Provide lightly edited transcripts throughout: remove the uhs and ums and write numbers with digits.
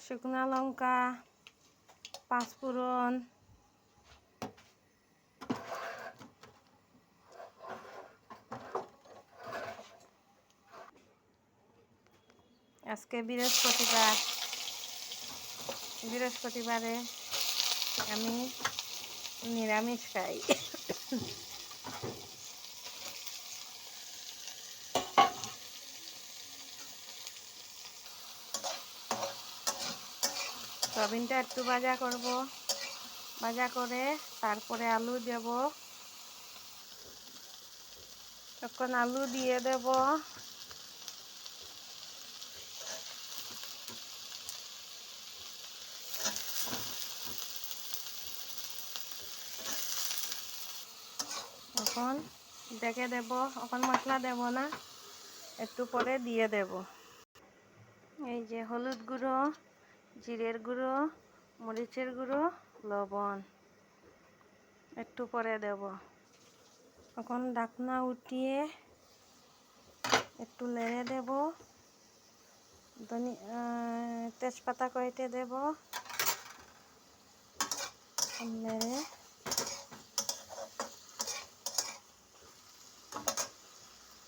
শুকনো লঙ্কা, পাঁচফোড়ন, আজকে বৃহস্পতিবারে আমি নিরামিষ খাই। সয়াবিনটা একটু ভাজা করব, ভাজা করে তারপরে আলু দেব। তখন আলু দিয়ে দেব। এখন ডেকে দেব, এখন মশলা দেব না, একটু পরে দিয়ে দেব। এই যে হলুদ গুঁড়ো, জিরের গুঁড়ো, মরিচের গুঁড়ো, লবণ একটু পরে দেব। এখন ঢাকনা উঠিয়ে একটু নেড়ে দেব। তেজপাতা কয়েকটা দেব, নেড়ে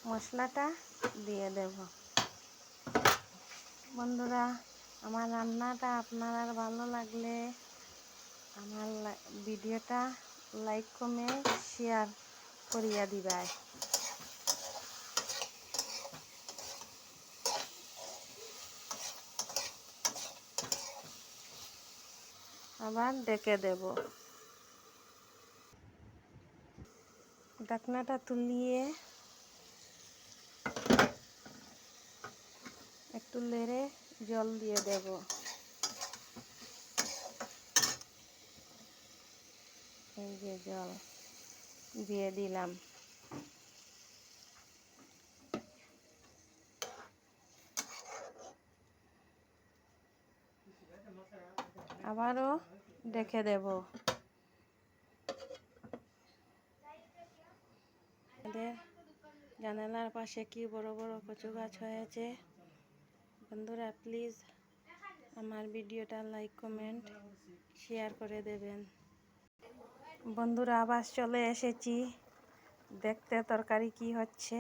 মশলাটা দিয়ে দেব। বন্ধুরা, আমার রান্নাটা আপনার ভালো লাগলে আমার ভিডিওটা লাইক কমেন্ট শেয়ার করিয়া দিবাই। আবার ডেকে দেব। ঢাকনাটা তুলিয়ে একটু নেড়ে জল দিয়ে দেব। এই যে জল দিয়ে দিলাম। আবারও ডেকে দেব। জানালার পাশে কি বড় বড় কচু গাছ হয়েছে। বন্ধুরা, প্লিজ আমার ভিডিওটা লাইক কমেন্ট শেয়ার করে দেবেন। বন্ধুরা, আবার চলে এসেছি দেখতে তরকারি কি হচ্ছে।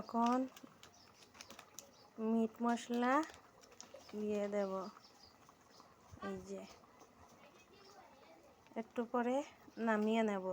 এখন মিট মশলা দিয়ে দেব। এই যে একটু পরে নামিয়ে নেব।